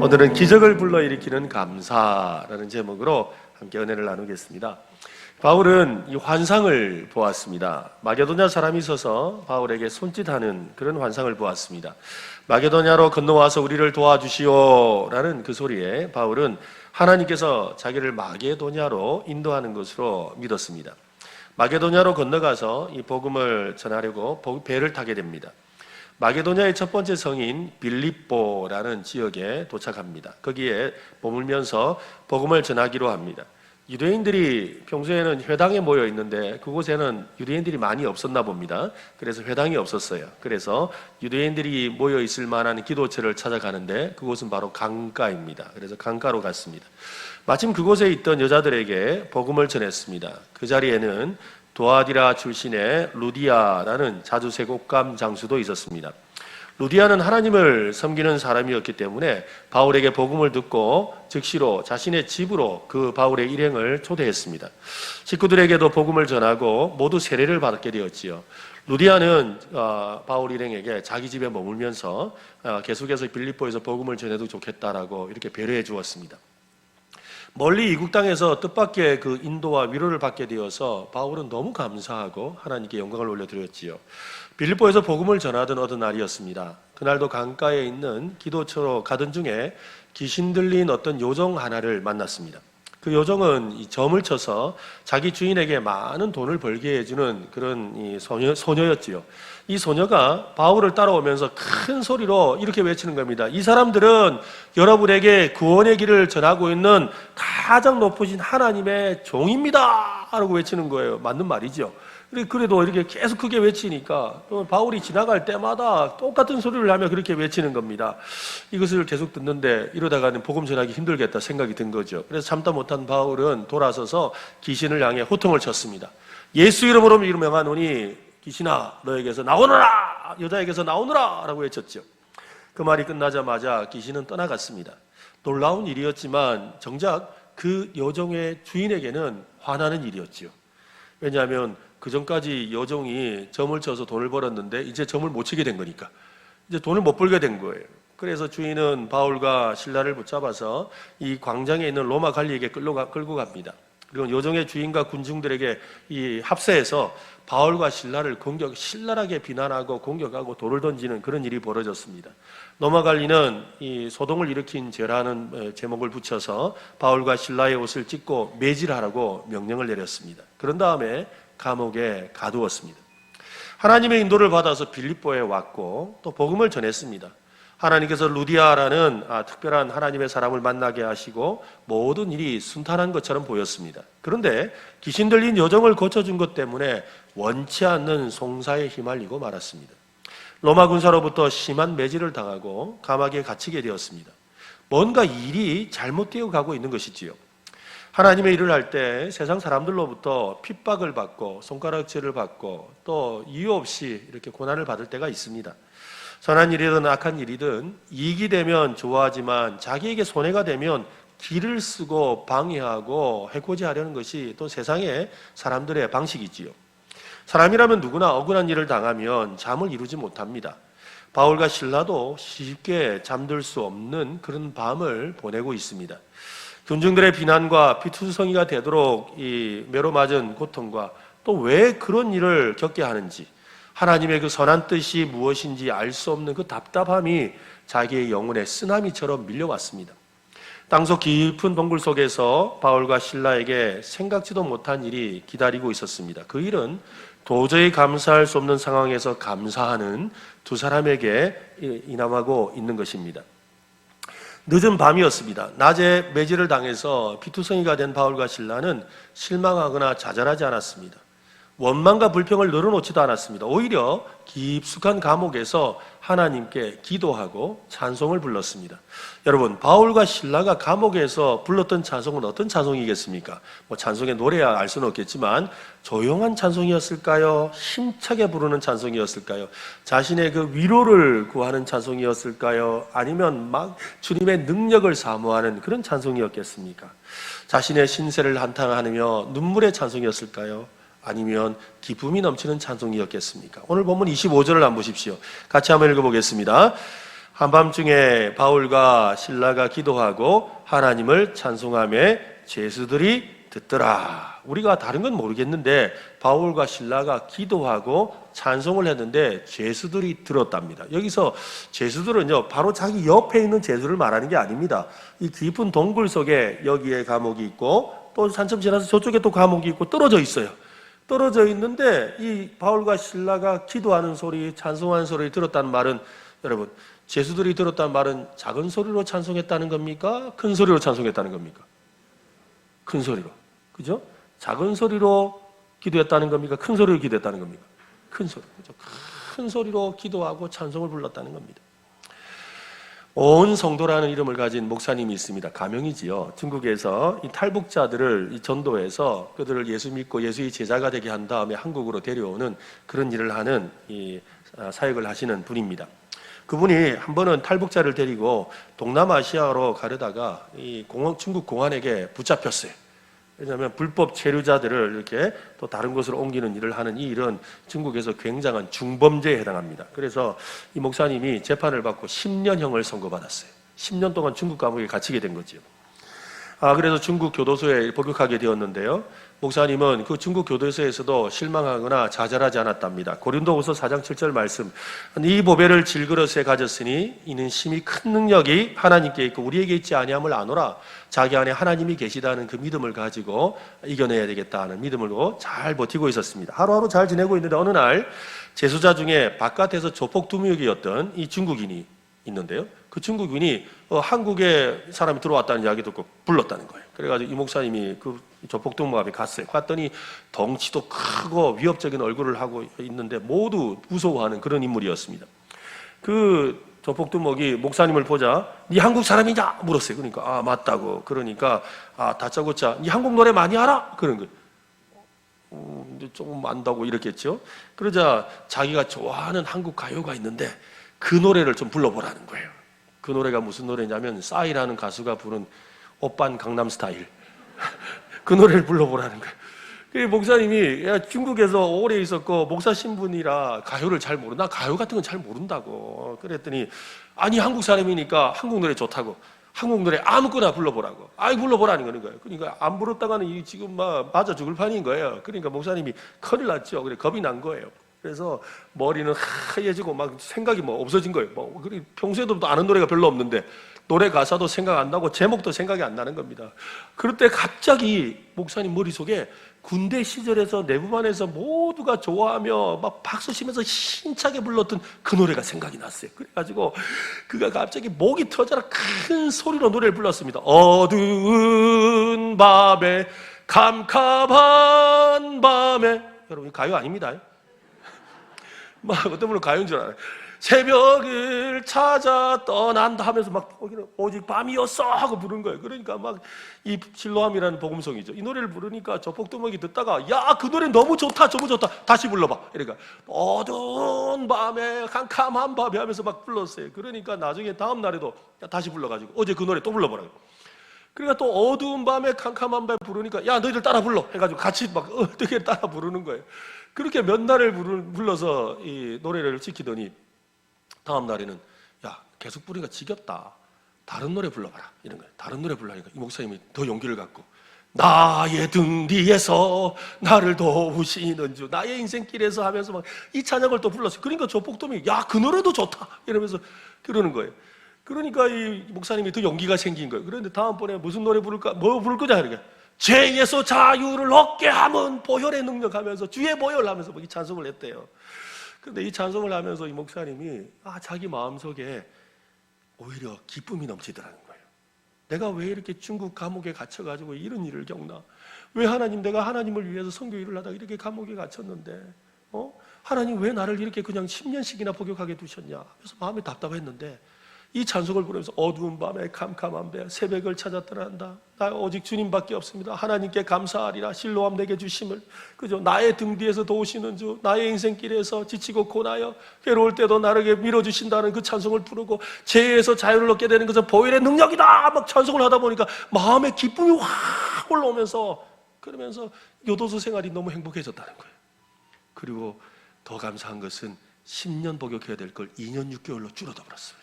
오늘은 기적을 불러일으키는 감사라는 제목으로 함께 은혜를 나누겠습니다. 바울은 이 환상을 보았습니다. 마게도냐 사람이 있어서 바울에게 손짓하는 그런 환상을 보았습니다. 마게도냐로 건너와서 우리를 도와주시오 라는 그 소리에 바울은 하나님께서 자기를 마게도냐로 인도하는 것으로 믿었습니다. 마게도냐로 건너가서 이 복음을 전하려고 배를 타게 됩니다. 마게도냐의 첫 번째 성인 빌립보라는 지역에 도착합니다. 거기에 머물면서 복음을 전하기로 합니다. 유대인들이 평소에는 회당에 모여 있는데 그곳에는 유대인들이 많이 없었나 봅니다. 그래서 회당이 없었어요. 그래서 유대인들이 모여 있을 만한 기도처를 찾아가는데 그곳은 바로 강가입니다. 그래서 강가로 갔습니다. 마침 그곳에 있던 여자들에게 복음을 전했습니다. 그 자리에는 도아디라 출신의 루디아라는 자주세곡감 장수도 있었습니다. 루디아는 하나님을 섬기는 사람이었기 때문에 바울에게 복음을 듣고 즉시로 자신의 집으로 그 바울의 일행을 초대했습니다. 식구들에게도 복음을 전하고 모두 세례를 받게 되었지요. 루디아는 바울 일행에게 자기 집에 머물면서 계속해서 빌립보에서 복음을 전해도 좋겠다라고 이렇게 배려해 주었습니다. 멀리 이국 땅에서 뜻밖의 그 인도와 위로를 받게 되어서 바울은 너무 감사하고 하나님께 영광을 올려드렸지요. 빌립보에서 복음을 전하던 어느 날이었습니다. 그날도 강가에 있는 기도처로 가던 중에 귀신 들린 어떤 요정 하나를 만났습니다. 그 요정은 이 점을 쳐서 자기 주인에게 많은 돈을 벌게 해주는 그런 이 소녀였지요. 이 소녀가 바울을 따라오면서 큰 소리로 이렇게 외치는 겁니다. 이 사람들은 여러분에게 구원의 길을 전하고 있는 가장 높으신 하나님의 종입니다 라고 외치는 거예요. 맞는 말이죠. 그래도 이렇게 계속 크게 외치니까 바울이 지나갈 때마다 똑같은 소리를 하며 그렇게 외치는 겁니다. 이것을 계속 듣는데 이러다가는 복음 전하기 힘들겠다 생각이 든 거죠. 그래서 참다 못한 바울은 돌아서서 귀신을 향해 호통을 쳤습니다. 예수 이름으로 명하노니 귀신아 너에게서 나오너라, 여자에게서 나오너라 라고 외쳤죠. 그 말이 끝나자마자 귀신은 떠나갔습니다. 놀라운 일이었지만 정작 그 여종의 주인에게는 화나는 일이었지요. 왜냐하면 그 전까지 여종이 점을 쳐서 돈을 벌었는데 이제 점을 못 치게 된 거니까 이제 돈을 못 벌게 된 거예요. 그래서 주인은 바울과 신라를 붙잡아서 이 광장에 있는 로마 관리에게 끌고 갑니다. 그리고 여종의 주인과 군중들에게 이 합세해서 바울과 신라를 신랄하게 비난하고 공격하고 돌을 던지는 그런 일이 벌어졌습니다. 로마 관리는 이 소동을 일으킨 죄라는 제목을 붙여서 바울과 신라의 옷을 찢고 매질하라고 명령을 내렸습니다. 그런 다음에 감옥에 가두었습니다. 하나님의 인도를 받아서 빌립보에 왔고 또 복음을 전했습니다. 하나님께서 루디아라는 특별한 하나님의 사람을 만나게 하시고 모든 일이 순탄한 것처럼 보였습니다. 그런데 귀신 들린 여정을 고쳐준 것 때문에 원치 않는 송사에 휘말리고 말았습니다. 로마 군사로부터 심한 매질을 당하고 감옥에 갇히게 되었습니다. 뭔가 일이 잘못되어 가고 있는 것이지요. 하나님의 일을 할 때 세상 사람들로부터 핍박을 받고 손가락질을 받고 또 이유 없이 이렇게 고난을 받을 때가 있습니다. 선한 일이든 악한 일이든 이익이 되면 좋아하지만 자기에게 손해가 되면 기를 쓰고 방해하고 해코지하려는 것이 또 세상의 사람들의 방식이지요. 사람이라면 누구나 억울한 일을 당하면 잠을 이루지 못합니다. 바울과 신라도 쉽게 잠들 수 없는 그런 밤을 보내고 있습니다. 군중들의 비난과 피투성이가 되도록 이 매로 맞은 고통과 또 왜 그런 일을 겪게 하는지 하나님의 그 선한 뜻이 무엇인지 알 수 없는 그 답답함이 자기의 영혼의 쓰나미처럼 밀려왔습니다. 땅속 깊은 동굴 속에서 바울과 신라에게 생각지도 못한 일이 기다리고 있었습니다. 그 일은 도저히 감사할 수 없는 상황에서 감사하는 두 사람에게 인함하고 있는 것입니다. 늦은 밤이었습니다. 낮에 매질을 당해서 피투성이가 된 바울과 신라는 실망하거나 좌절하지 않았습니다. 원망과 불평을 늘어놓지도 않았습니다. 오히려 깊숙한 감옥에서 하나님께 기도하고 찬송을 불렀습니다. 여러분, 바울과 신라가 감옥에서 불렀던 찬송은 어떤 찬송이겠습니까? 찬송의 노래야 알 수는 없겠지만 조용한 찬송이었을까요? 힘차게 부르는 찬송이었을까요? 자신의 그 위로를 구하는 찬송이었을까요? 아니면 막 주님의 능력을 사모하는 그런 찬송이었겠습니까? 자신의 신세를 한탄하며 눈물의 찬송이었을까요? 아니면 기쁨이 넘치는 찬송이었겠습니까? 오늘 본문 25절을 한번 보십시오. 같이 한번 읽어보겠습니다. 한밤중에 바울과 실라가 기도하고 하나님을 찬송하며 죄수들이 듣더라. 우리가 다른 건 모르겠는데 바울과 실라가 기도하고 찬송을 했는데 죄수들이 들었답니다. 여기서 죄수들은요, 바로 자기 옆에 있는 죄수를 말하는 게 아닙니다. 이 깊은 동굴 속에 여기에 감옥이 있고 또 한참 지나서 저쪽에 또 감옥이 있고 떨어져 있어요. 떨어져 있는데 이 바울과 실라가 기도하는 소리, 찬송하는 소리를 들었다는 말은, 여러분, 죄수들이 들었다는 말은 작은 소리로 찬송했다는 겁니까? 큰 소리로 찬송했다는 겁니까? 큰 소리로. 그죠? 작은 소리로 기도했다는 겁니까? 큰 소리로 기도했다는 겁니까? 큰 소리. 그죠? 큰 소리로 기도하고 찬송을 불렀다는 겁니다. 온 성도라는 이름을 가진 목사님이 있습니다. 가명이지요. 중국에서 이 탈북자들을 전도해서 그들을 예수 믿고 예수의 제자가 되게 한 다음에 한국으로 데려오는 그런 일을 하는 이 사역을 하시는 분입니다. 그분이 한 번은 탈북자를 데리고 동남아시아로 가려다가 이 중국 공안에게 붙잡혔어요. 왜냐하면 불법 체류자들을 이렇게 또 다른 곳으로 옮기는 일을 하는 이 일은 중국에서 굉장한 중범죄에 해당합니다. 그래서 이 목사님이 재판을 받고 10년형을 선고받았어요. 10년 동안 중국 감옥에 갇히게 된 거죠. 그래서 중국 교도소에 복역하게 되었는데요. 목사님은 그 중국 교도소에서도 실망하거나 좌절하지 않았답니다. 고린도후서 4장 7절 말씀, 이 보배를 질그릇에 가졌으니 이는 심히 큰 능력이 하나님께 있고 우리에게 있지 아니함을 아노라. 자기 안에 하나님이 계시다는 그 믿음을 가지고 이겨내야 되겠다는 믿음으로 잘 버티고 있었습니다. 하루하루 잘 지내고 있는데 어느 날 재수자 중에 바깥에서 조폭두목이었던 이 중국인이 있는데요. 그 중국인이 한국에 사람이 들어왔다는 이야기 듣고 불렀다는 거예요. 그래가지고 이 목사님이 그 조폭두목 앞에 갔어요. 갔더니 덩치도 크고 위협적인 얼굴을 하고 있는데 모두 무서워하는 그런 인물이었습니다. 그 조폭두목이 목사님을 보자 네 한국 사람이냐 물었어요. 그러니까 맞다고. 그러니까 다짜고짜 네 한국 노래 많이 알아? 그런 거예요. 조금 안다고 이랬겠죠. 그러자 자기가 좋아하는 한국 가요가 있는데 그 노래를 좀 불러보라는 거예요. 그 노래가 무슨 노래냐면 싸이라는 가수가 부른 오빤 강남스타일 그 노래를 불러보라는 거예요. 그 목사님이 중국에서 오래 있었고 목사 신분이라 가요를 잘 모르나 가요 같은 건 잘 모른다고. 그랬더니 아니 한국 사람이니까 한국 노래 좋다고 한국 노래 아무거나 불러보라고. 불러보라는 거예요. 그러니까 안 불렀다가는 지금 막 맞아 죽을 판인 거예요. 그러니까 목사님이 큰일 났죠. 그래 겁이 난 거예요. 그래서 머리는 하얘지고 막 생각이 없어진 거예요. 평소에도 아는 노래가 별로 없는데 노래 가사도 생각 안 나고 제목도 생각이 안 나는 겁니다. 그럴 때 갑자기 목사님 머릿속에 군대 시절에서 내부반에서 모두가 좋아하며 막 박수 치면서 힘차게 불렀던 그 노래가 생각이 났어요. 그래가지고 그가 갑자기 목이 터져라 큰 소리로 노래를 불렀습니다. 어두운 밤에 캄캄한 밤에. 여러분 가요 아닙니다. 막 어떤 분은 가요인 줄 알아요. 새벽을 찾아 떠난다 하면서 막 오직 밤이었어 하고 부른 거예요. 그러니까 막 이 실로암이라는 복음송이죠. 이 노래를 부르니까 조폭두목이 듣다가 야 그 노래 너무 좋다 너무 좋다 다시 불러봐. 그러니까 어두운 밤에 캄캄한 밤에 하면서 막 불렀어요. 그러니까 나중에 다음 날에도 다시 불러가지고 어제 그 노래 또 불러보라고. 그러니까 또 어두운 밤에 캄캄한 밤에 부르니까 야 너희들 따라 불러 해가지고 같이 막 어떻게 따라 부르는 거예요. 그렇게 몇 날을 불러서 이 노래를 지키더니 다음 날에는 야 계속 부르니까 지겹다. 다른 노래 불러봐라 이런 거예요. 다른 노래 불러니까 이 목사님이 더 용기를 갖고 나의 등 뒤에서 나를 도우시는 주 나의 인생길에서 하면서 막 이 찬양을 또 불렀어요. 그러니까 조폭돔이 야 그 노래도 좋다 이러면서 그러는 거예요. 그러니까 이 목사님이 더 용기가 생긴 거예요. 그런데 다음번에 무슨 노래 부를까? 뭐 부를 거냐 이렇게 죄에서 자유를 얻게 하면 보혈의 능력 하면서 주의 보혈 하면서 이 찬송을 했대요. 그런데 이 찬송을 하면서 이 목사님이 자기 마음속에 오히려 기쁨이 넘치더라는 거예요. 내가 왜 이렇게 중국 감옥에 gat혀가지고 이런 일을 겪나? 왜 하나님 내가 하나님을 위해서 선교 일을 하다가 이렇게 감옥에 갇혔는데 하나님 왜 나를 이렇게 그냥 10년씩이나 복역하게 두셨냐? 그래서 마음이 답답했는데 이 찬송을 부르면서 어두운 밤에 캄캄한 밤에 새벽을 찾아 떠난다. 나 오직 주님밖에 없습니다. 하나님께 감사하리라. 실로암 내게 주심을. 그죠? 나의 등 뒤에서 도우시는 주, 나의 인생길에서 지치고 고나여 괴로울 때도 나를 밀어주신다는 그 찬송을 부르고 죄에서 자유를 얻게 되는 것은 보혈의 능력이다. 막 찬송을 하다 보니까 마음에 기쁨이 확 올라오면서 그러면서 교도소 생활이 너무 행복해졌다는 거예요. 그리고 더 감사한 것은 10년 복역해야 될 걸 2년 6개월로 줄어들어 버렸어요.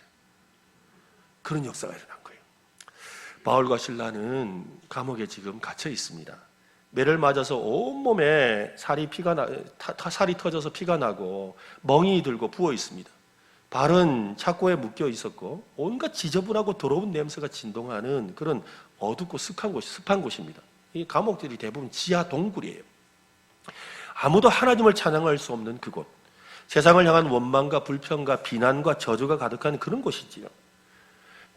그런 역사가 일어난 거예요. 바울과 실라는 감옥에 지금 갇혀 있습니다. 매를 맞아서 온몸에 살이 터져서 피가 나고 멍이 들고 부어 있습니다. 발은 착고에 묶여 있었고 온갖 지저분하고 더러운 냄새가 진동하는 그런 어둡고 습한 곳입니다. 이 감옥들이 대부분 지하 동굴이에요. 아무도 하나님을 찬양할 수 없는 그곳, 세상을 향한 원망과 불평과 비난과 저주가 가득한 그런 곳이지요.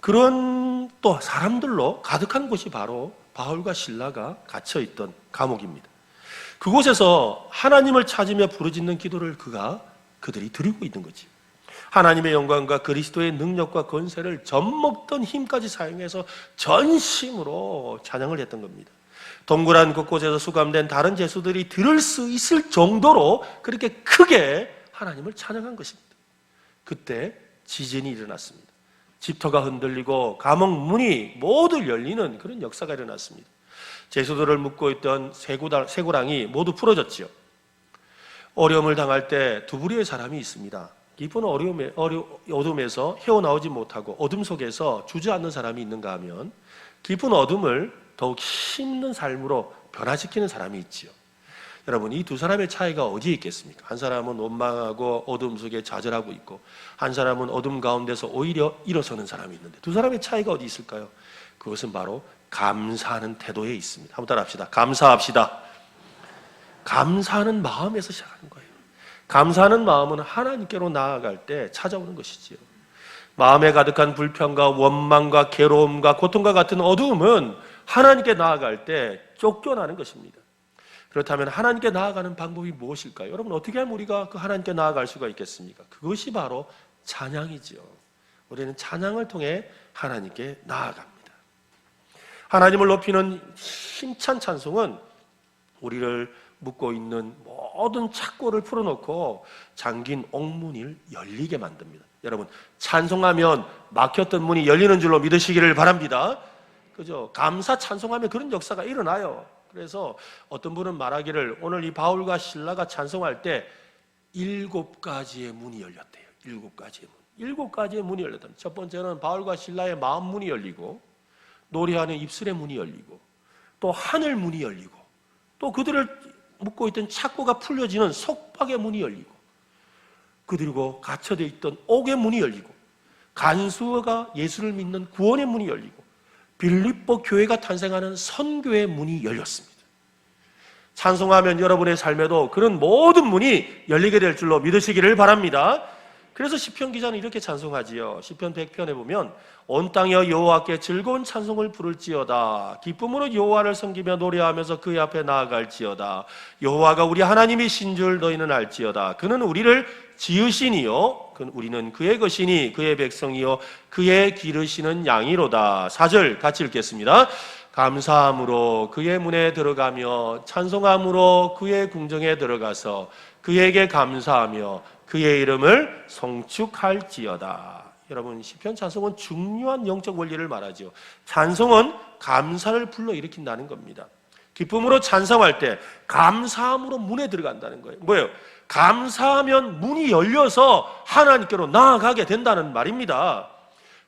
그런 또 사람들로 가득한 곳이 바로 바울과 실라가 갇혀있던 감옥입니다. 그곳에서 하나님을 찾으며 부르짖는 기도를 그들이 드리고 있는 거지. 하나님의 영광과 그리스도의 능력과 권세를 젖먹던 힘까지 사용해서 전심으로 찬양을 했던 겁니다. 동굴안 곳곳에서 수감된 다른 죄수들이 들을 수 있을 정도로 그렇게 크게 하나님을 찬양한 것입니다. 그때 지진이 일어났습니다. 집터가 흔들리고 감옥 문이 모두 열리는 그런 역사가 일어났습니다. 죄수들을 묶고 있던 쇠고랑이 모두 풀어졌지요. 어려움을 당할 때 두 부류의 사람이 있습니다. 깊은 어둠에서 헤어나오지 못하고 어둠 속에서 주저앉는 사람이 있는가 하면 깊은 어둠을 더욱 힘있는 삶으로 변화시키는 사람이 있지요. 여러분, 이 두 사람의 차이가 어디에 있겠습니까? 한 사람은 원망하고 어둠 속에 좌절하고 있고 한 사람은 어둠 가운데서 오히려 일어서는 사람이 있는데 두 사람의 차이가 어디 있을까요? 그것은 바로 감사하는 태도에 있습니다. 한번 따라 합시다. 감사합시다. 감사하는 마음에서 시작하는 거예요. 감사하는 마음은 하나님께로 나아갈 때 찾아오는 것이지요. 마음에 가득한 불평과 원망과 괴로움과 고통과 같은 어두움은 하나님께 나아갈 때 쫓겨나는 것입니다. 그렇다면 하나님께 나아가는 방법이 무엇일까요? 여러분, 어떻게 하면 우리가 그 하나님께 나아갈 수가 있겠습니까? 그것이 바로 찬양이지요. 우리는 찬양을 통해 하나님께 나아갑니다. 하나님을 높이는 힘찬 찬송은 우리를 묶고 있는 모든 착고를 풀어놓고 잠긴 옥문을 열리게 만듭니다. 여러분, 찬송하면 막혔던 문이 열리는 줄로 믿으시기를 바랍니다. 그죠? 감사 찬송하면 그런 역사가 일어나요. 그래서 어떤 분은 말하기를 오늘 이 바울과 실라가 찬송할 때 7가지의 문이 열렸대요. 7가지의 문. 7가지의 문이 열렸다. 첫 번째는 바울과 실라의 마음 문이 열리고 노래하는 입술의 문이 열리고 또 하늘 문이 열리고 또 그들을 묶고 있던 착고가 풀려지는 속박의 문이 열리고 그들과 갇혀져 있던 옥의 문이 열리고 간수가 예수를 믿는 구원의 문이 열리고 빌립보 교회가 탄생하는 선교의 문이 열렸습니다. 찬송하면 여러분의 삶에도 그런 모든 문이 열리게 될 줄로 믿으시기를 바랍니다. 그래서 시편 기자는 이렇게 찬송하지요. 시편 100편에 보면 온 땅이여 여호와께 즐거운 찬송을 부를지어다. 기쁨으로 여호와를 섬기며 노래하면서 그의 앞에 나아갈지어다. 여호와가 우리 하나님이신 줄 너희는 알지어다. 그는 우리를 지으시니요 우리는 그의 것이니 그의 백성이요 그의 기르시는 양이로다. 4절 같이 읽겠습니다. 감사함으로 그의 문에 들어가며 찬송함으로 그의 궁정에 들어가서 그에게 감사하며 그의 이름을 송축할지어다. 여러분, 시편 찬송은 중요한 영적 원리를 말하죠. 찬송은 감사를 불러일으킨다는 겁니다. 기쁨으로 찬송할 때 감사함으로 문에 들어간다는 거예요. 뭐예요? 감사하면 문이 열려서 하나님께로 나아가게 된다는 말입니다.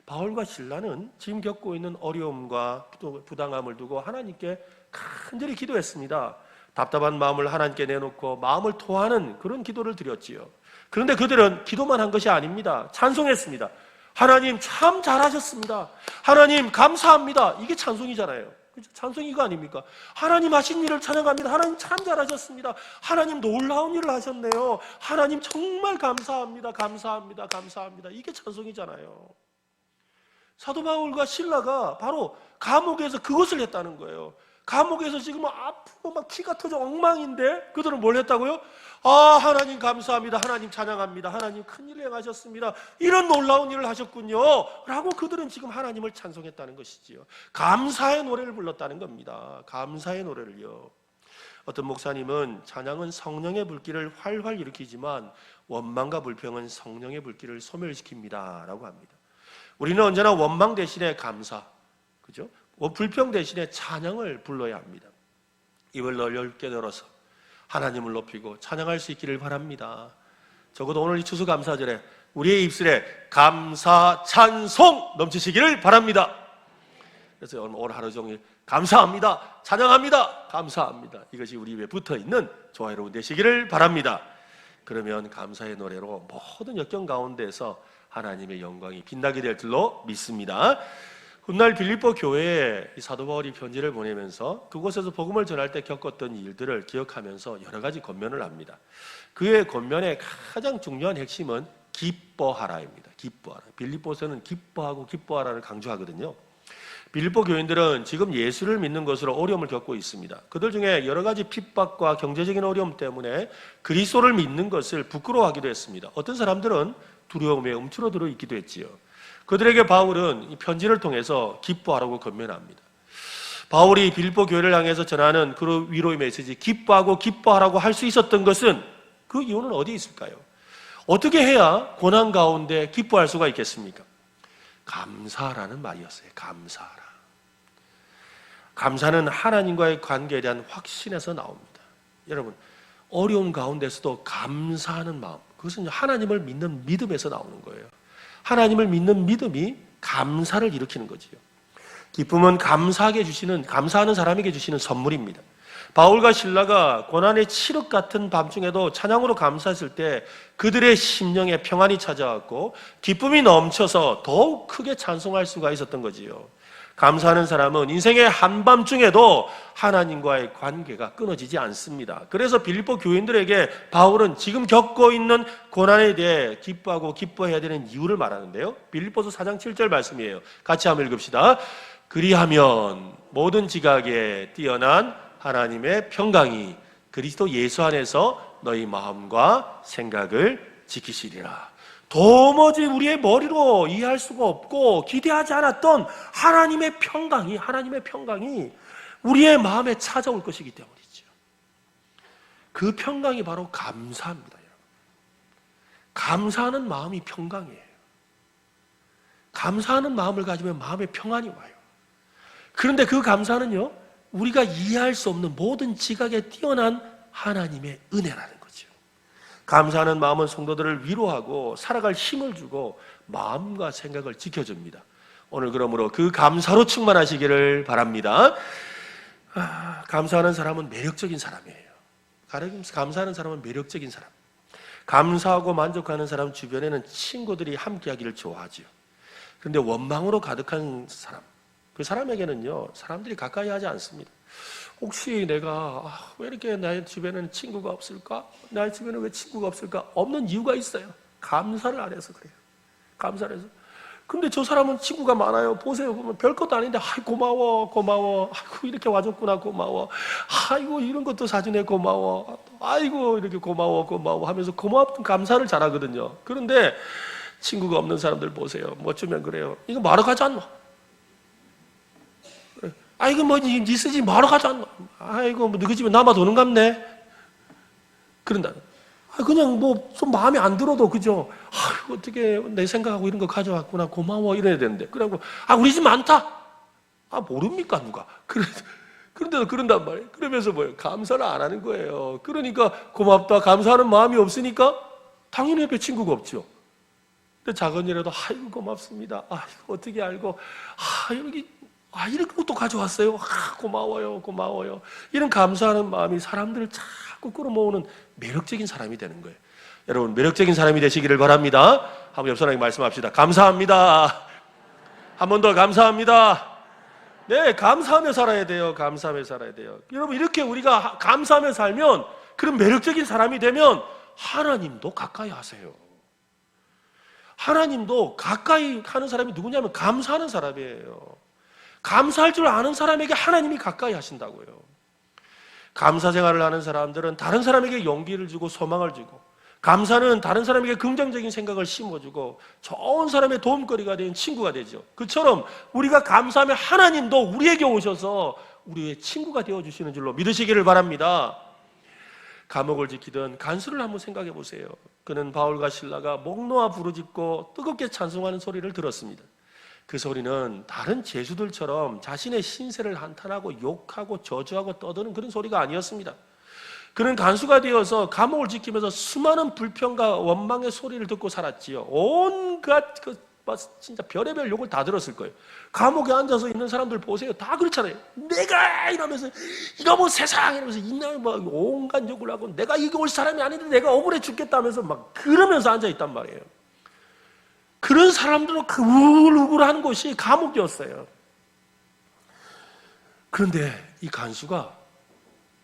바울과 실라는 지금 겪고 있는 어려움과 부당함을 두고 하나님께 간절히 기도했습니다. 답답한 마음을 하나님께 내놓고 마음을 토하는 그런 기도를 드렸지요. 그런데 그들은 기도만 한 것이 아닙니다. 찬송했습니다. 하나님 참 잘하셨습니다. 하나님 감사합니다. 이게 찬송이잖아요. 찬송이 이거 아닙니까? 하나님 하신 일을 찬양합니다. 하나님 참 잘하셨습니다. 하나님 놀라운 일을 하셨네요. 하나님 정말 감사합니다. 감사합니다. 감사합니다. 이게 찬송이잖아요. 사도 바울과 실라가 바로 감옥에서 그것을 했다는 거예요. 감옥에서 지금 아프고 막 피가 터져 엉망인데 그들은 뭘 했다고요? 아, 하나님 감사합니다. 하나님 찬양합니다. 하나님 큰일을 행하셨습니다. 이런 놀라운 일을 하셨군요 라고 그들은 지금 하나님을 찬송했다는 것이지요. 감사의 노래를 불렀다는 겁니다. 감사의 노래를요. 어떤 목사님은 찬양은 성령의 불길을 활활 일으키지만 원망과 불평은 성령의 불길을 소멸시킵니다 라고 합니다. 우리는 언제나 원망 대신에 감사, 그죠? 불평 대신에 찬양을 불러야 합니다. 입을 넓게 열어서 하나님을 높이고 찬양할 수 있기를 바랍니다. 적어도 오늘 이 추수감사절에 우리의 입술에 감사, 찬송 넘치시기를 바랍니다. 그래서 오늘 하루 종일 감사합니다, 찬양합니다, 감사합니다. 이것이 우리 입에 붙어있는 저와 여러분 되시기를 바랍니다. 그러면 감사의 노래로 모든 역경 가운데서 하나님의 영광이 빛나게 될 줄로 믿습니다. 훗날 빌립보 교회에 사도 바울이 편지를 보내면서 그곳에서 복음을 전할 때 겪었던 일들을 기억하면서 여러 가지 권면을 합니다. 그의 권면의 가장 중요한 핵심은 기뻐하라입니다. 기뻐하라. 빌립보서는 기뻐하고 기뻐하라를 강조하거든요. 빌립보 교인들은 지금 예수를 믿는 것으로 어려움을 겪고 있습니다. 그들 중에 여러 가지 핍박과 경제적인 어려움 때문에 그리스도를 믿는 것을 부끄러워하기도 했습니다. 어떤 사람들은 두려움에 움츠러들어 있기도 했지요. 그들에게 바울은 이 편지를 통해서 기뻐하라고 권면합니다. 바울이 빌립보 교회를 향해서 전하는 그 위로의 메시지, 기뻐하고 기뻐하라고 할 수 있었던 것은 그 이유는 어디에 있을까요? 어떻게 해야 고난 가운데 기뻐할 수가 있겠습니까? 감사라는 말이었어요. 감사하라. 감사는 하나님과의 관계에 대한 확신에서 나옵니다. 여러분, 어려운 가운데서도 감사하는 마음, 그것은 하나님을 믿는 믿음에서 나오는 거예요. 하나님을 믿는 믿음이 감사를 일으키는 거지요. 기쁨은 감사하는 사람에게 주시는 선물입니다. 바울과 실라가 고난의 칠흑 같은 밤중에도 찬양으로 감사했을 때 그들의 심령에 평안이 찾아왔고 기쁨이 넘쳐서 더욱 크게 찬송할 수가 있었던 거지요. 감사하는 사람은 인생의 한밤중에도 하나님과의 관계가 끊어지지 않습니다. 그래서 빌립보 교인들에게 바울은 지금 겪고 있는 고난에 대해 기뻐하고 기뻐해야 되는 이유를 말하는데요. 빌립보서 4장 7절 말씀이에요. 같이 한번 읽읍시다. 그리하면 모든 지각에 뛰어난 하나님의 평강이 그리스도 예수 안에서 너희 마음과 생각을 지키시리라. 도무지 우리의 머리로 이해할 수가 없고 기대하지 않았던 하나님의 평강이 우리의 마음에 찾아올 것이기 때문이죠. 그 평강이 바로 감사합니다. 여러분. 감사하는 마음이 평강이에요. 감사하는 마음을 가지면 마음에 평안이 와요. 그런데 그 감사는요, 우리가 이해할 수 없는 모든 지각에 뛰어난 하나님의 은혜라는 거죠. 감사하는 마음은 성도들을 위로하고 살아갈 힘을 주고 마음과 생각을 지켜줍니다. 오늘 그러므로 그 감사로 충만하시기를 바랍니다. 감사하는 사람은 매력적인 사람이에요. 감사하는 사람은 매력적인 사람. 감사하고 만족하는 사람 주변에는 친구들이 함께하기를 좋아하죠. 그런데 원망으로 가득한 사람, 그 사람에게는요, 사람들이 가까이 하지 않습니다. 혹시 내가 왜 이렇게 나의 주변에는 친구가 없을까? 나의 주변에 왜 친구가 없을까? 없는 이유가 있어요. 감사를 안 해서 그래요. 감사를 해서. 근데 저 사람은 친구가 많아요. 보세요. 보면 별것도 아닌데, 고마워. 아이고, 이렇게 와줬구나. 고마워. 아이고, 이런 것도 사주네. 고마워. 아이고, 이렇게 고마워. 하면서 고맙던 감사를 잘하거든요. 그런데 친구가 없는 사람들 보세요. 뭐 주면 그래요. 이거 말아 가지 않나? 아이고, 니 쓰지 말아 가지 않나? 아이고, 너희 집에 남아도는 갑네? 그런다. 그냥 좀 마음에 안 들어도, 그죠? 어떻게 내 생각하고 이런 거 가져왔구나. 고마워. 이래야 되는데. 그러고, 우리 집 많다? 모릅니까, 누가? 그런데도 그런단 말이에요. 그러면서 뭐예요? 감사를 안 하는 거예요. 그러니까 고맙다, 감사하는 마음이 없으니까 당연히 옆에 친구가 없죠. 근데 작은 일에도, 아이고, 고맙습니다. 아이고, 어떻게 알고, 이렇게 것도 가져왔어요. 고마워요. 이런 감사하는 마음이 사람들을 자꾸 끌어모으는 매력적인 사람이 되는 거예요. 여러분, 매력적인 사람이 되시기를 바랍니다. 한번 옆 사람에게 말씀합시다. 감사합니다. 한 번 더 감사합니다. 네, 감사하며 살아야 돼요. 감사하며 살아야 돼요. 여러분, 이렇게 우리가 감사하며 살면, 그런 매력적인 사람이 되면 하나님도 가까이 하세요. 하나님도 가까이 하는 사람이 누구냐면 감사하는 사람이에요. 감사할 줄 아는 사람에게 하나님이 가까이 하신다고요. 감사 생활을 하는 사람들은 다른 사람에게 용기를 주고 소망을 주고, 감사는 다른 사람에게 긍정적인 생각을 심어주고 좋은 사람의 도움거리가 되는 친구가 되죠. 그처럼 우리가 감사하면 하나님도 우리에게 오셔서 우리의 친구가 되어주시는 줄로 믿으시기를 바랍니다. 감옥을 지키던 간수를 한번 생각해 보세요. 그는 바울과 실라가 목 놓아 부르짖고 뜨겁게 찬송하는 소리를 들었습니다. 그 소리는 다른 죄수들처럼 자신의 신세를 한탄하고 욕하고 저주하고 떠드는 그런 소리가 아니었습니다. 그는 간수가 되어서 감옥을 지키면서 수많은 불평과 원망의 소리를 듣고 살았지요. 온갖 진짜 별의별 욕을 다 들었을 거예요. 감옥에 앉아서 있는 사람들 보세요. 다 그렇잖아요. 내가 이러면서 이거 뭐 세상 이러면서 있나 뭐 온갖 욕을 하고 내가 이거 올 사람이 아닌데 내가 억울해 죽겠다면서 막 그러면서 앉아 있단 말이에요. 그런 사람들은 그 우글우글한 곳이 감옥이었어요. 그런데 이 간수가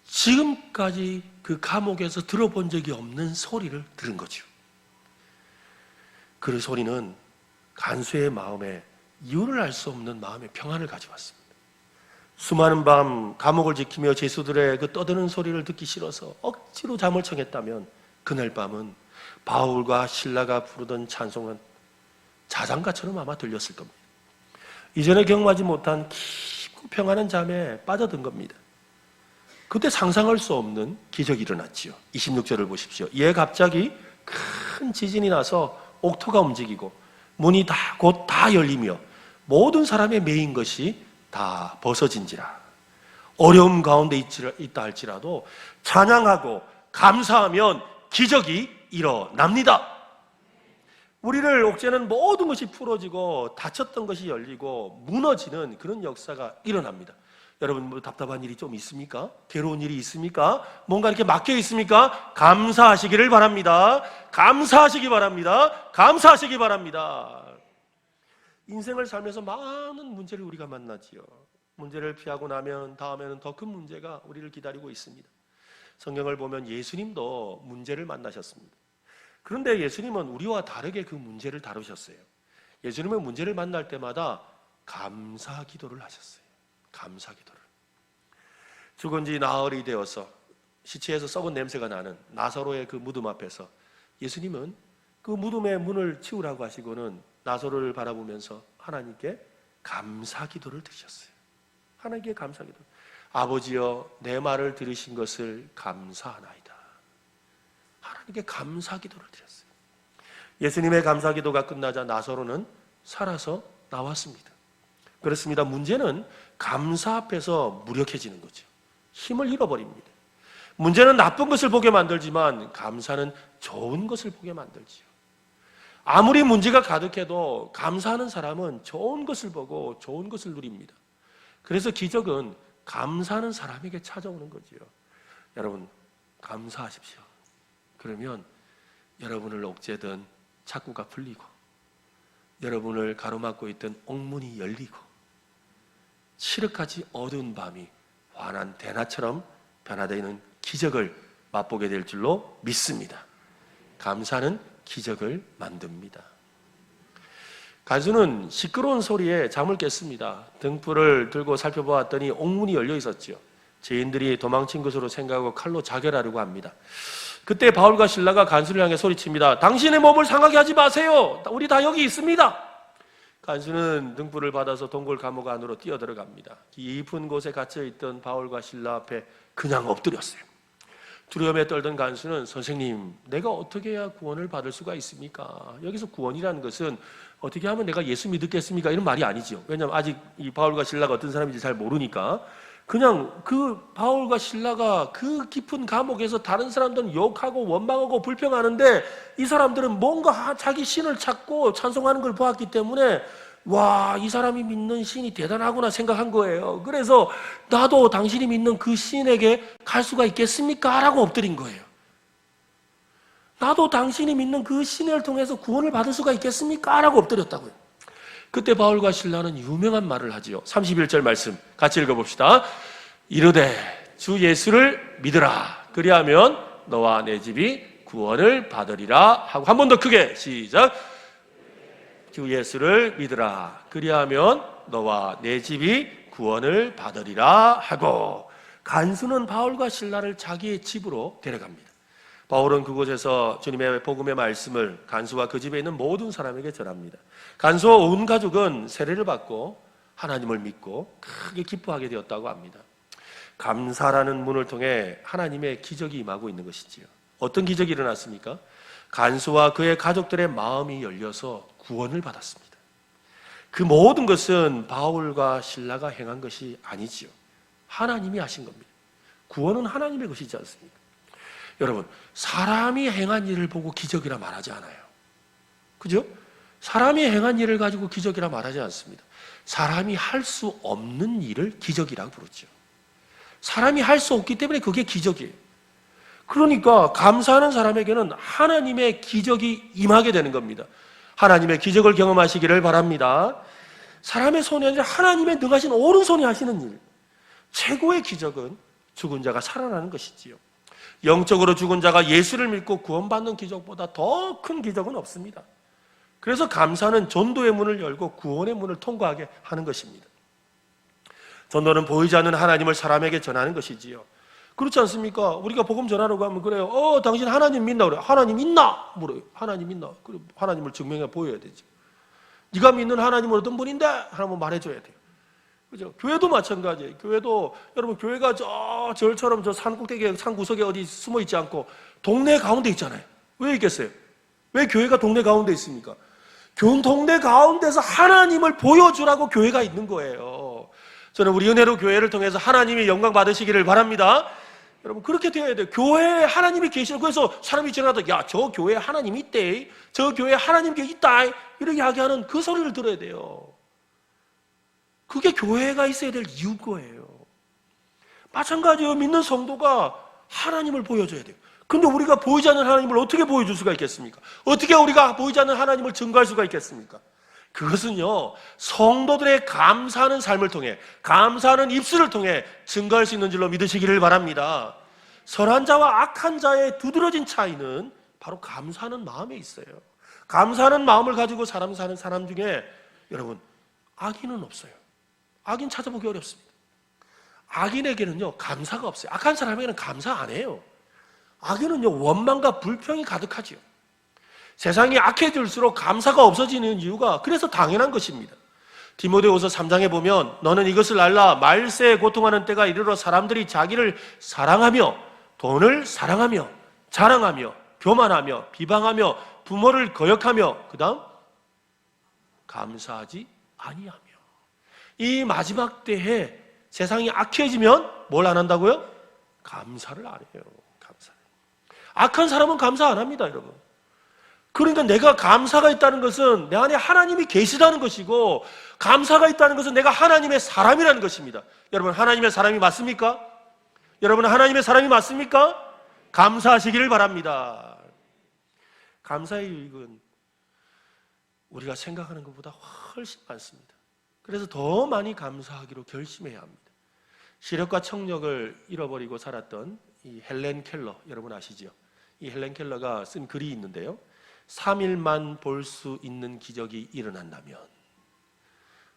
지금까지 그 감옥에서 들어본 적이 없는 소리를 들은 거죠. 그 소리는 간수의 마음에 이유를 알 수 없는 마음의 평안을 가져왔습니다. 수많은 밤 감옥을 지키며 죄수들의 그 떠드는 소리를 듣기 싫어서 억지로 잠을 청했다면 그날 밤은 바울과 실라가 부르던 찬송은 자장가처럼 아마 들렸을 겁니다. 이전에 경험하지 못한 깊고 평안한 잠에 빠져든 겁니다. 그때 상상할 수 없는 기적이 일어났지요. 26절을 보십시오. 이에 갑자기 큰 지진이 나서 옥토가 움직이고 문이 곧 다 열리며 모든 사람의 매인 것이 다 벗어진지라. 어려움 가운데 있다 할지라도 찬양하고 감사하면 기적이 일어납니다. 우리를 옥죄는 모든 것이 풀어지고 닫혔던 것이 열리고 무너지는 그런 역사가 일어납니다. 여러분 뭐 답답한 일이 좀 있습니까? 괴로운 일이 있습니까? 뭔가 이렇게 막혀 있습니까? 감사하시기를 바랍니다. 감사하시기 바랍니다. 감사하시기 바랍니다. 인생을 살면서 많은 문제를 우리가 만나지요. 문제를 피하고 나면 다음에는 더 큰 문제가 우리를 기다리고 있습니다. 성경을 보면 예수님도 문제를 만나셨습니다. 그런데 예수님은 우리와 다르게 그 문제를 다루셨어요. 예수님은 문제를 만날 때마다 감사 기도를 하셨어요. 감사 기도를. 죽은 지 나흘이 되어서 시체에서 썩은 냄새가 나는 나사로의 그 무덤 앞에서 예수님은 그 무덤의 문을 치우라고 하시고는 나사로를 바라보면서 하나님께 감사 기도를 드리셨어요. 하나님께 감사 기도. 아버지여 내 말을 들으신 것을 감사하나이다. 하나님께 감사 기도를 드렸어요. 예수님의 감사 기도가 끝나자 나사로는 살아서 나왔습니다. 그렇습니다. 문제는 감사 앞에서 무력해지는 거죠. 힘을 잃어버립니다. 문제는 나쁜 것을 보게 만들지만 감사는 좋은 것을 보게 만들지요. 아무리 문제가 가득해도 감사하는 사람은 좋은 것을 보고 좋은 것을 누립니다. 그래서 기적은 감사하는 사람에게 찾아오는 거지요. 여러분 감사하십시오. 그러면 여러분을 옥죄던 착구가 풀리고 여러분을 가로막고 있던 옥문이 열리고 칠흑같이 어두운 밤이 환한 대낮처럼 변화되는 기적을 맛보게 될 줄로 믿습니다. 감사는 기적을 만듭니다. 간수는 시끄러운 소리에 잠을 깼습니다. 등불을 들고 살펴보았더니 옥문이 열려 있었지요. 죄인들이 도망친 것으로 생각하고 칼로 자결하려고 합니다. 그때 바울과 실라가 간수를 향해 소리칩니다. 당신의 몸을 상하게 하지 마세요. 우리 다 여기 있습니다. 간수는 등불을 받아서 동굴 감옥 안으로 뛰어들어갑니다. 깊은 곳에 갇혀있던 바울과 실라 앞에 그냥 엎드렸어요. 두려움에 떨던 간수는 선생님, 내가 어떻게 해야 구원을 받을 수가 있습니까? 여기서 구원이라는 것은 어떻게 하면 내가 예수 믿겠습니까? 이런 말이 아니죠. 왜냐하면 아직 이 바울과 실라가 어떤 사람인지 잘 모르니까 그냥 그 바울과 실라가 그 깊은 감옥에서 다른 사람들은 욕하고 원망하고 불평하는데 이 사람들은 뭔가 자기 신을 찾고 찬송하는 걸 보았기 때문에 와, 이 사람이 믿는 신이 대단하구나 생각한 거예요. 그래서 나도 당신이 믿는 그 신에게 갈 수가 있겠습니까? 라고 엎드린 거예요. 나도 당신이 믿는 그 신을 통해서 구원을 받을 수가 있겠습니까? 라고 엎드렸다고요. 그때 바울과 실라는 유명한 말을 하지요. 31절 말씀 같이 읽어봅시다. 이르되 주 예수를 믿으라. 그리하면 너와 내 집이 구원을 받으리라 하고 한 번 더 크게 시작. 주 예수를 믿으라. 그리하면 너와 내 집이 구원을 받으리라 하고 간수는 바울과 실라를 자기의 집으로 데려갑니다. 바울은 그곳에서 주님의 복음의 말씀을 간수와 그 집에 있는 모든 사람에게 전합니다. 간수와 온 가족은 세례를 받고 하나님을 믿고 크게 기뻐하게 되었다고 합니다. 감사라는 문을 통해 하나님의 기적이 임하고 있는 것이지요. 어떤 기적이 일어났습니까? 간수와 그의 가족들의 마음이 열려서 구원을 받았습니다. 그 모든 것은 바울과 실라가 행한 것이 아니지요. 하나님이 하신 겁니다. 구원은 하나님의 것이지 않습니까? 여러분, 사람이 행한 일을 보고 기적이라 말하지 않아요. 그죠? 사람이 행한 일을 가지고 기적이라 말하지 않습니다. 사람이 할 수 없는 일을 기적이라고 부르죠. 사람이 할 수 없기 때문에 그게 기적이에요. 그러니까 감사하는 사람에게는 하나님의 기적이 임하게 되는 겁니다. 하나님의 기적을 경험하시기를 바랍니다. 사람의 손이 아니라 하나님의 능하신 오른손이 하시는 일, 최고의 기적은 죽은 자가 살아나는 것이지요. 영적으로 죽은 자가 예수를 믿고 구원받는 기적보다 더 큰 기적은 없습니다. 그래서 감사는 전도의 문을 열고 구원의 문을 통과하게 하는 것입니다. 전도는 보이지 않는 하나님을 사람에게 전하는 것이지요. 그렇지 않습니까? 우리가 복음 전하러 가면 그래요. 당신 하나님 믿나? 그래요. 하나님 있나? 물어요. 하나님 있나? 그래, 하나님을 증명해 보여야 되죠. 네가 믿는 하나님은 어떤 분인데? 하나님 말해줘야 돼요. 그죠? 교회도 마찬가지예요. 교회도, 여러분, 교회가 절처럼 저 산 꼭대기에, 산 구석에 어디 숨어 있지 않고 동네 가운데 있잖아요. 왜 있겠어요? 왜 교회가 동네 가운데 있습니까? 동네 가운데서 하나님을 보여주라고 교회가 있는 거예요. 저는 우리 은혜로 교회를 통해서 하나님의 영광 받으시기를 바랍니다. 여러분, 그렇게 되어야 돼요. 교회에 하나님이 계시는, 그래서 사람이 지나가다, 야, 저 교회에 하나님이 있대. 저 교회에 하나님께 있다. 이렇게 이야기하는 그 소리를 들어야 돼요. 그게 교회가 있어야 될 이유인 거예요. 마찬가지로 믿는 성도가 하나님을 보여줘야 돼요. 근데 우리가 보이지 않는 하나님을 어떻게 보여줄 수가 있겠습니까? 어떻게 우리가 보이지 않는 하나님을 증거할 수가 있겠습니까? 그것은요, 성도들의 감사하는 삶을 통해, 감사하는 입술을 통해 증거할 수 있는 줄로 믿으시기를 바랍니다. 선한 자와 악한 자의 두드러진 차이는 바로 감사하는 마음에 있어요. 감사하는 마음을 가지고 사람 사는 사람 중에 여러분, 악인은 없어요. 악인 찾아보기 어렵습니다. 악인에게는요, 감사가 없어요. 악한 사람에게는 감사 안 해요. 악인은요, 원망과 불평이 가득하지요. 세상이 악해질수록 감사가 없어지는 이유가 그래서 당연한 것입니다. 디모데후서 3장에 보면 너는 이것을 알라. 말세에 고통하는 때가 이르러 사람들이 자기를 사랑하며 돈을 사랑하며 자랑하며 교만하며 비방하며 부모를 거역하며 그 다음 감사하지 아니하며. 이 마지막 때에 세상이 악해지면 뭘 안 한다고요? 감사를 안 해요. 감사를. 악한 사람은 감사 안 합니다, 여러분. 그러니까 내가 감사가 있다는 것은 내 안에 하나님이 계시다는 것이고, 감사가 있다는 것은 내가 하나님의 사람이라는 것입니다. 여러분, 하나님의 사람이 맞습니까? 여러분은 하나님의 사람이 맞습니까? 감사하시기를 바랍니다. 감사의 유익은 우리가 생각하는 것보다 훨씬 많습니다. 그래서 더 많이 감사하기로 결심해야 합니다. 시력과 청력을 잃어버리고 살았던 이 헬렌 켈러, 여러분 아시죠? 이 헬렌 켈러가 쓴 글이 있는데요. 3일만 볼 수 있는 기적이 일어난다면,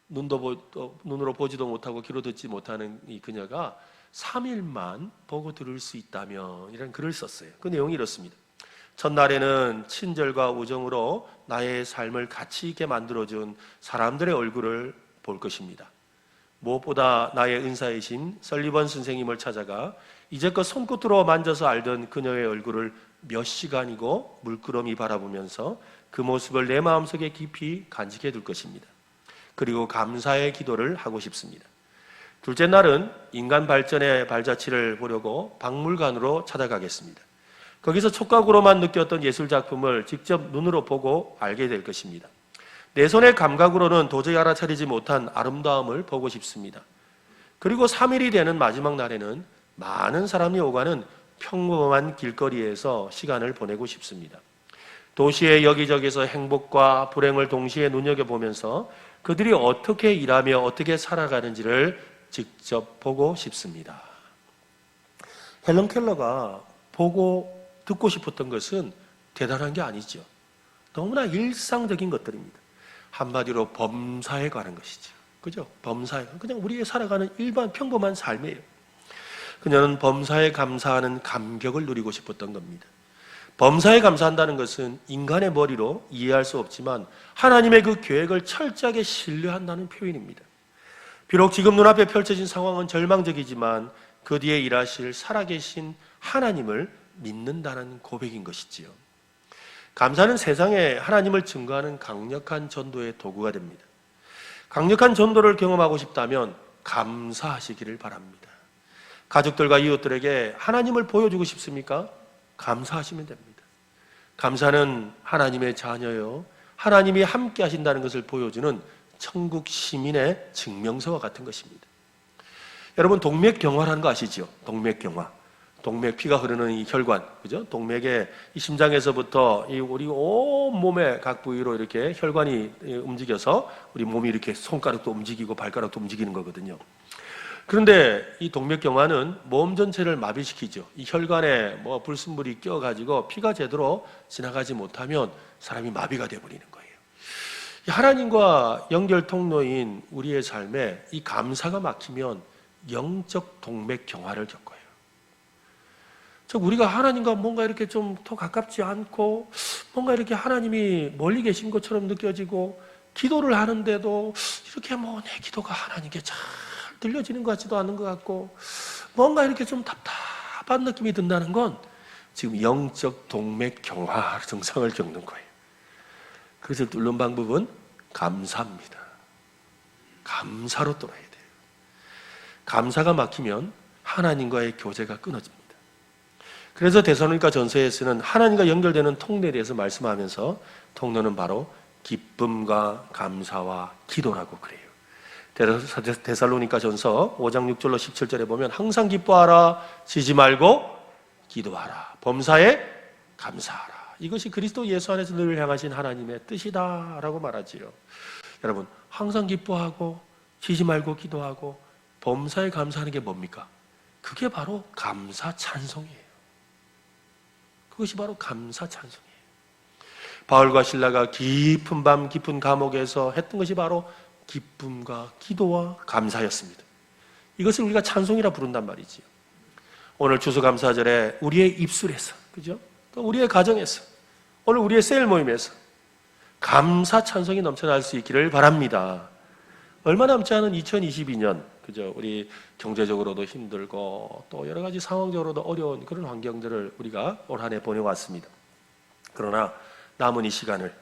눈으로 보지도 못하고 귀로 듣지 못하는 이 그녀가 3일만 보고 들을 수 있다면, 이런 글을 썼어요. 그 내용이 이렇습니다. 첫날에는 친절과 우정으로 나의 삶을 가치 있게 만들어준 사람들의 얼굴을 볼 것입니다. 무엇보다 나의 은사이신 설리번 선생님을 찾아가 이제껏 손끝으로 만져서 알던 그녀의 얼굴을 몇 시간이고 물끄러미 바라보면서 그 모습을 내 마음속에 깊이 간직해 둘 것입니다. 그리고 감사의 기도를 하고 싶습니다. 둘째 날은 인간 발전의 발자취를 보려고 박물관으로 찾아가겠습니다. 거기서 촉각으로만 느꼈던 예술작품을 직접 눈으로 보고 알게 될 것입니다. 내 손의 감각으로는 도저히 알아차리지 못한 아름다움을 보고 싶습니다. 그리고 3일이 되는 마지막 날에는 많은 사람이 오가는 평범한 길거리에서 시간을 보내고 싶습니다. 도시의 여기저기서 행복과 불행을 동시에 눈여겨보면서 그들이 어떻게 일하며 어떻게 살아가는지를 직접 보고 싶습니다. 헬런 켈러가 보고 듣고 싶었던 것은 대단한 게 아니죠. 너무나 일상적인 것들입니다. 한마디로 범사에 관한 것이죠. 그죠? 범사에, 그냥 우리의 살아가는 일반 평범한 삶이에요. 그녀는 범사에 감사하는 감격을 누리고 싶었던 겁니다. 범사에 감사한다는 것은 인간의 머리로 이해할 수 없지만 하나님의 그 계획을 철저하게 신뢰한다는 표현입니다. 비록 지금 눈앞에 펼쳐진 상황은 절망적이지만 그 뒤에 일하실 살아계신 하나님을 믿는다는 고백인 것이지요. 감사는 세상에 하나님을 증거하는 강력한 전도의 도구가 됩니다. 강력한 전도를 경험하고 싶다면 감사하시기를 바랍니다. 가족들과 이웃들에게 하나님을 보여주고 싶습니까? 감사하시면 됩니다. 감사는 하나님의 자녀요, 하나님이 함께 하신다는 것을 보여주는 천국 시민의 증명서와 같은 것입니다. 여러분, 동맥경화라는 거 아시죠? 동맥경화. 동맥, 피가 흐르는 이 혈관, 그죠? 동맥의 이 심장에서부터 이 우리 온 몸의 각 부위로 이렇게 혈관이 움직여서 우리 몸이 이렇게 손가락도 움직이고 발가락도 움직이는 거거든요. 그런데 이 동맥경화는 몸 전체를 마비시키죠. 이 혈관에 뭐 불순물이 껴가지고 피가 제대로 지나가지 못하면 사람이 마비가 되어버리는 거예요. 하나님과 연결 통로인 우리의 삶에 이 감사가 막히면 영적 동맥경화를 겪어요. 즉, 우리가 하나님과 뭔가 이렇게 좀 더 가깝지 않고 뭔가 이렇게 하나님이 멀리 계신 것처럼 느껴지고, 기도를 하는데도 이렇게 뭐 내 기도가 하나님께 잘 들려지는 것 같지도 않은 것 같고, 뭔가 이렇게 좀 답답한 느낌이 든다는 건 지금 영적 동맥경화 증상을 겪는 거예요. 그것을 뚫는 방법은 감사입니다. 감사로 뚫어야 돼요. 감사가 막히면 하나님과의 교제가 끊어집니다. 그래서 데살로니가 전서에서는 하나님과 연결되는 통로에 대해서 말씀하면서, 통로는 바로 기쁨과 감사와 기도라고 그래요. 데살로니가 전서 5장 6절로 17절에 보면, 항상 기뻐하라, 쉬지 말고 기도하라, 범사에 감사하라. 이것이 그리스도 예수 안에서 늘 향하신 하나님의 뜻이다라고 말하지요. 여러분, 항상 기뻐하고 쉬지 말고 기도하고 범사에 감사하는 게 뭡니까? 그게 바로 감사 찬송이에요. 그것이 바로 감사 찬송이에요. 바울과 실라가 깊은 밤 깊은 감옥에서 했던 것이 바로 기쁨과 기도와 감사였습니다. 이것을 우리가 찬송이라 부른단 말이지요. 오늘 추수감사절에 우리의 입술에서, 그죠? 또 우리의 가정에서, 오늘 우리의 셀 모임에서 감사 찬송이 넘쳐날 수 있기를 바랍니다. 얼마 남지 않은 2022년, 그죠? 우리 경제적으로도 힘들고 또 여러 가지 상황적으로도 어려운 그런 환경들을 우리가 올 한 해 보내왔습니다. 그러나 남은 이 시간을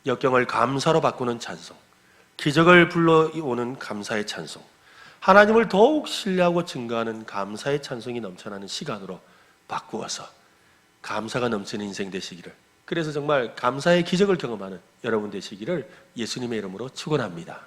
역경을 감사로 바꾸는 찬송, 기적을 불러오는 감사의 찬송, 하나님을 더욱 신뢰하고 증거하는 감사의 찬송이 넘쳐나는 시간으로 바꾸어서 감사가 넘치는 인생 되시기를, 그래서 정말 감사의 기적을 경험하는 여러분 되시기를 예수님의 이름으로 축원합니다.